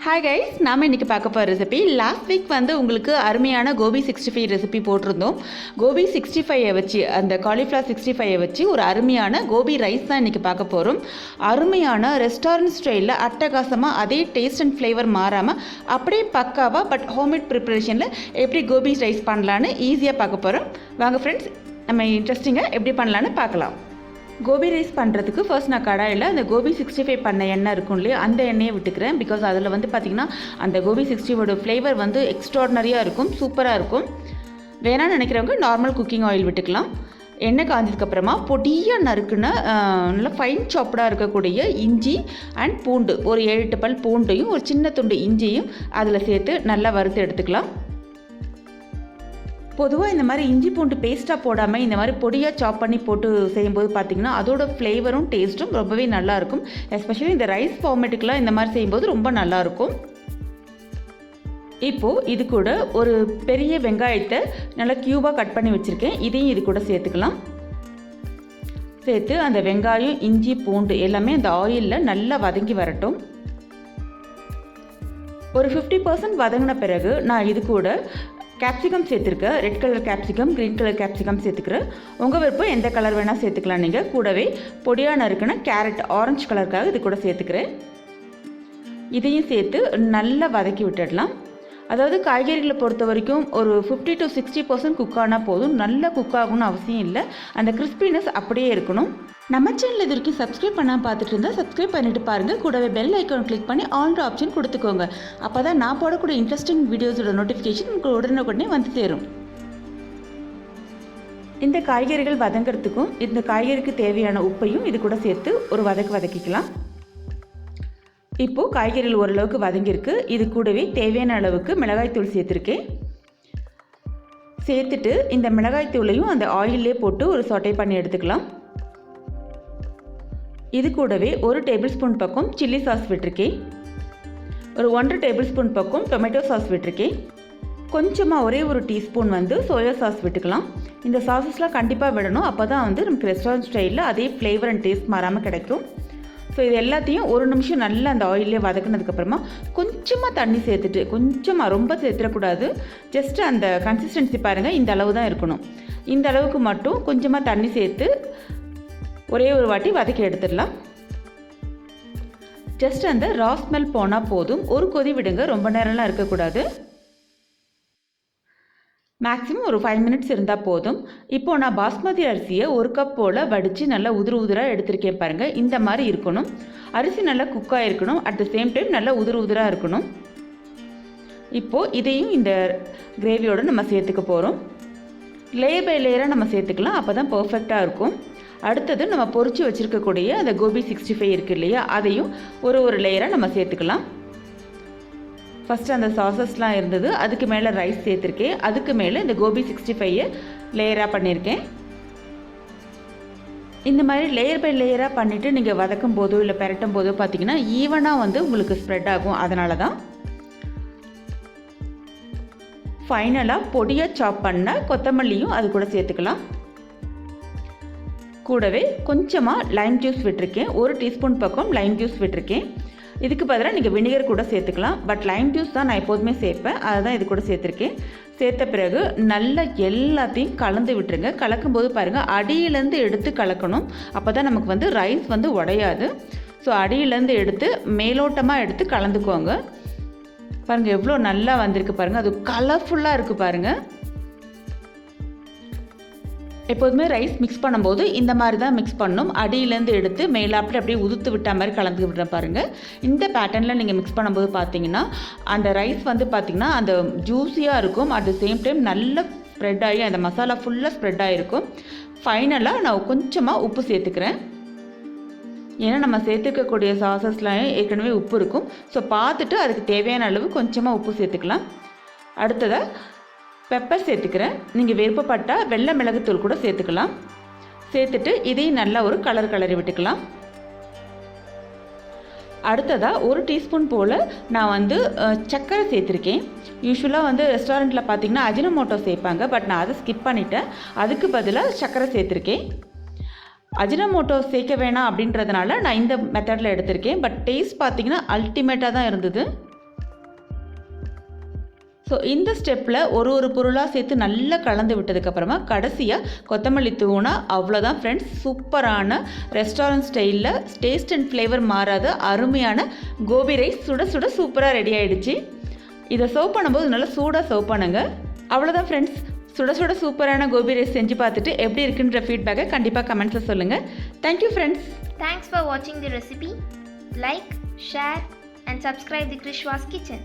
Hi guys, நாம் இன்றைக்கி பார்க்க போகிற ரெசிபி லாஸ்ட் வீக் உங்களுக்கு அருமையான கோபி 65 ரெசிபி போட்டிருந்தோம். கோபி 65 வச்சு அந்த காலிஃப்ளவர் 65 வச்சு ஒரு அருமையான கோபி ரைஸ் தான் இன்றைக்கி பார்க்க போகிறோம். அருமையான ரெஸ்டாரண்ட் ஸ்டைலில் அட்டகாசமாக அதே டேஸ்ட் அண்ட் ஃப்ளேவர் மாறாமல் அப்படியே பக்காவாக பட் ஹோம்மேட் ப்ரிப்பரேஷனில் எப்படி கோபி ரைஸ் பண்ணலான்னு ஈஸியாக பார்க்க போகிறோம். வாங்க ஃப்ரெண்ட்ஸ், நம்ம இன்ட்ரெஸ்டிங்காக எப்படி பண்ணலான்னு பார்க்கலாம். கோபி ரைஸ் பண்ணுறதுக்கு ஃபர்ஸ்ட் நான் கடாயில் அந்த கோபி 65 பண்ண எண்ணெய் இருக்கும் இல்லையா, அந்த எண்ணெயை விட்டுக்கிறேன். பிகாஸ் அதில் பார்த்திங்கன்னா அந்த கோபி 60ஓட ஃப்ளேவர் எக்ஸ்ட்ராடனரியாக இருக்கும், சூப்பராக இருக்கும். வேணான்னு நினைக்கிறவங்க நார்மல் குக்கிங் ஆயில் விட்டுக்கலாம். எண்ணெய் காஞ்சதுக்கப்புறமா பொடியாக நறுக்குன நல்லா ஃபைன் சாப்டாக இருக்கக்கூடிய இஞ்சி அண்ட் பூண்டு, ஒரு 7-8 பல் பூண்டையும் ஒரு சின்ன துண்டு இஞ்சியும் அதில் சேர்த்து நல்லா வறுத்து எடுத்துக்கலாம். பொதுவாக இந்த மாதிரி இஞ்சி பூண்டு பேஸ்ட்டாக போடாமல் இந்த மாதிரி பொடியாக சாப் பண்ணி போட்டு செய்யும்போது பார்த்திங்கன்னா அதோட ஃப்ளேவரும் டேஸ்ட்டும் ரொம்பவே நல்லாயிருக்கும். எஸ்பெஷலி இந்த ரைஸ் ஃபார்மேட்டுக்கெலாம் இந்த மாதிரி செய்யும்போது ரொம்ப நல்லாயிருக்கும். இப்போது இது கூட ஒரு பெரிய வெங்காயத்தை நல்லா க்யூபாக கட் பண்ணி வச்சுருக்கேன். இதையும் இது கூட சேர்த்துக்கலாம். சேர்த்து அந்த வெங்காயம், இஞ்சி, பூண்டு எல்லாமே அந்த ஆயிலில் நல்லா வதங்கி வரட்டும். ஒரு 50% வதங்கின பிறகு நான் இது கூட கேப்சிகம் சேர்த்துருக்கேன். Red colour capsicum, green colour capsicum சேர்த்துக்கிறேன். உங்கள் விருப்பம் எந்த கலர் வேணால் சேர்த்துக்கலாம். நீங்கள் கூடவே பொடியாக நறுக்குன கேரட், ஆரஞ்சு கலருக்காக இது கூட சேர்த்துக்கிறேன். இதையும் சேர்த்து நல்லா வதக்கி விட்டுடலாம். அதாவது காய்கறிகளை பொறுத்த வரைக்கும் ஒரு 50 to 60% குக் ஆனால் போதும். நல்லா குக் ஆகணும்னு அவசியம் இல்லை. அந்த கிறிஸ்பினஸ் அப்படியே இருக்கணும். நம்ம சேனல் இது வரைக்கும் சப்ஸ்கிரைப் பண்ணால் பார்த்துட்டு இருந்தால் சப்ஸ்கிரைப் பண்ணிவிட்டு பாருங்கள். கூடவே பெல் ஐக்கான் கிளிக் பண்ணி ஆல்ன்ற ஆப்ஷன் கொடுத்துக்கோங்க. அப்போ தான் நான் போடக்கூடிய இன்ட்ரெஸ்டிங் வீடியோஸோட நோட்டிஃபிகேஷன் உங்களுக்கு உடனே வந்து சேரும். இந்த காய்கறிகள் வதங்கிறதுக்கும் இந்த காய்கறிக்கு தேவையான உப்பையும் இது கூட சேர்த்து ஒரு வதக்கிக்கலாம். இப்போது காய்கறிகள் ஓரளவுக்கு வதங்கியிருக்கு. இது கூடவே தேவையான அளவுக்கு மிளகாய்த்தூள் சேர்த்துருக்கேன். சேர்த்துட்டு இந்த மிளகாய்த்தூளையும் அந்த ஆயிலே போட்டு ஒரு சொட்டை பண்ணி எடுத்துக்கலாம். இது கூடவே 1 டேபிள் ஸ்பூன் பக்கம் சில்லி சாஸ் விட்டுருக்கேன். ஒரு 1 டேபிள் ஸ்பூன் பக்கம் டொமேட்டோ சாஸ் விட்டுருக்கேன். கொஞ்சமாக ஒரே ஒரு டீஸ்பூன் சோயா சாஸ் விட்டுக்கலாம். இந்த சாஸஸ்லாம் கண்டிப்பாக விடணும். அப்போ தான் நமக்கு ரெஸ்டாரண்ட் ஸ்டைலில் அதே ஃப்ளேவர் அண்ட் டேஸ்ட் மாறாமல் கிடைக்கும். ஸோ இது எல்லாத்தையும் ஒரு நிமிஷம் நல்லா அந்த ஆயிலே வதக்கினதுக்கப்புறமா கொஞ்சமாக தண்ணி சேர்த்துட்டு, கொஞ்சமாக ரொம்ப சேர்த்துடக்கூடாது, ஜஸ்ட் அந்த கன்சிஸ்டன்சி பாருங்கள், இந்த அளவு தான் இருக்கணும். இந்த அளவுக்கு மட்டும் கொஞ்சமாக தண்ணி சேர்த்து ஒரே ஒரு வாட்டி வதக்கி எடுத்துடலாம். ஜஸ்ட் அந்த ரா ஸ்மெல் போனால் போதும். ஒரு கொதி விடுங்க, ரொம்ப நேரம்லாம் இருக்கக்கூடாது. மேக்ஸிமம் ஒரு 5 மினிட்ஸ் இருந்தால் போதும். இப்போது நான் பாஸ்மதி அரிசியை 1 கப் போல் வடித்து நல்லா உதிராக எடுத்திருக்கேன் பாருங்கள். இந்த மாதிரி இருக்கணும். அரிசி நல்லா குக்காக இருக்கணும். அட் த சேம் டைம் நல்லா உதிராக இருக்கணும். இப்போது இதையும் இந்த கிரேவியோடு நம்ம சேர்த்துக்க போகிறோம். லேயர் பை லேயராக நம்ம சேர்த்துக்கலாம். அப்போ தான் பர்ஃபெக்டாக இருக்கும். அடுத்தது நம்ம பொரிச்சு வச்சுருக்கக்கூடிய அந்த கோபி 65 இருக்குது இல்லையா, அதையும் ஒரு லேயராக நம்ம சேர்த்துக்கலாம். ஃபஸ்ட்டு அந்த சாசஸ்லாம் இருந்தது, அதுக்கு மேலே ரைஸ் சேர்த்துருக்கேன். அதுக்கு மேலே இந்த கோபி 65 லேயராக பண்ணியிருக்கேன். இந்த மாதிரி லேயர் பை லேயராக பண்ணிவிட்டு நீங்கள் வதக்கும் போதோ இல்லை பெரட்டும் போதோ பார்த்திங்கன்னா ஈவனாக உங்களுக்கு ஸ்ப்ரெட் ஆகும். அதனால தான் ஃபைனலாக பொடியாக சாப் பண்ண கொத்தமல்லியும் அது கூட சேர்த்துக்கலாம். கூடவே கொஞ்சமாக லைம் ஜூஸ் விட்டுருக்கேன். 1 டீஸ்பூன் பக்கம் லைம் ஜூஸ் விட்டுருக்கேன். இதுக்கு பதிலாக நீங்கள் வினிகர் கூட சேர்த்துக்கலாம். பட் லைம் ஜூஸ் தான் நான் எப்போதுமே சேர்ப்பேன். அதுதான் இது கூட சேர்த்துருக்கேன். சேர்த்த பிறகு நல்லா எல்லாத்தையும் கலந்து விட்டுருங்க. கலக்கும்போது பாருங்கள், அடியிலேருந்து எடுத்து கலக்கணும். அப்போ தான் நமக்கு ரைஸ் உடையாது. ஸோ அடியிலேருந்து எடுத்து மேலோட்டமாக எடுத்து கலந்துக்குவாங்க. பாருங்கள் எவ்வளோ நல்லா வந்திருக்கு பாருங்கள். அது கலர்ஃபுல்லாக இருக்குது பாருங்கள். எப்போதுமே ரைஸ் மிக்ஸ் பண்ணும்போது இந்த மாதிரி தான் மிக்ஸ் பண்ணணும். அடியிலேருந்து எடுத்து மேலாப்பில் அப்படியே உதுத்து விட்ட மாதிரி கலந்து விடுற பாருங்கள். இந்த பேட்டர்னில் நீங்கள் மிக்ஸ் பண்ணும்போது பார்த்தீங்கன்னா அந்த ரைஸ் பார்த்திங்கன்னா அந்த ஜூஸியாக இருக்கும். அட் த சேம் டைம் நல்லா ஸ்ப்ரெட் ஆகி அந்த மசாலா ஃபுல்லாக ஸ்ப்ரெட் ஆகிருக்கும். ஃபைனலாக நான் கொஞ்சமாக உப்பு சேர்த்துக்கிறேன். ஏன்னா நம்ம சேர்த்துக்கக்கூடிய சாசஸ்லாம் ஏற்கனவே உப்பு இருக்கும். ஸோ பார்த்துட்டு அதுக்கு தேவையான அளவு கொஞ்சமாக உப்பு சேர்த்துக்கலாம். அடுத்ததாக பெப்பர் சேர்த்துக்கிறேன். நீங்கள் விருப்பப்பட்டால் வெள்ளை மிளகுத்தூள் கூட சேர்த்துக்கலாம். சேர்த்துட்டு இதையும் நல்லா ஒரு கலரி விட்டுக்கலாம். அடுத்ததாக 1 டீஸ்பூன் போல் நான் சர்க்கரை சேர்த்துருக்கேன். யூஸ்வலாக ரெஸ்டாரண்ட்டில் பார்த்திங்கன்னா அஜினமோட்டோ சேர்ப்பாங்க. பட் நான் அதை ஸ்கிப் பண்ணிவிட்டேன். அதுக்கு பதிலாக சர்க்கரை சேர்த்துருக்கேன். அஜினமோட்டோ சேர்க்க வேணாம் அப்படின்றதுனால நான் இந்த மெத்தடில் எடுத்திருக்கேன். பட் டேஸ்ட் பார்த்திங்கன்னா அல்டிமேட்டாக தான் இருந்தது. ஸோ இந்த ஸ்டெப்பில் ஒரு பொருளாக சேர்த்து நல்லா கலந்து விட்டதுக்கப்புறமா கடைசியாக கொத்தமல்லி தூணா அவ்வளோதான் ஃப்ரெண்ட்ஸ். சூப்பரான ரெஸ்டாரண்ட் ஸ்டைலில் டேஸ்ட் அண்ட் ஃப்ளேவர் மாறாத அருமையான கோபி ரைஸ் சுட சுட சூப்பராக ரெடி ஆகிடுச்சு. இதை சர்வ் பண்ணும்போது நல்லா சூடாக சர்வ் பண்ணுங்க. அவ்வளோதான் ஃப்ரெண்ட்ஸ். சுட சுட சூப்பரான கோபி ரைஸ் செஞ்சு பார்த்துட்டு எப்படி இருக்குன்ற ஃபீட்பேக்கை கண்டிப்பாக கமெண்ட்ஸில் சொல்லுங்கள். Thank you friends. Thanks for watching the recipe. Like, share and subscribe the KrishVas Kitchen.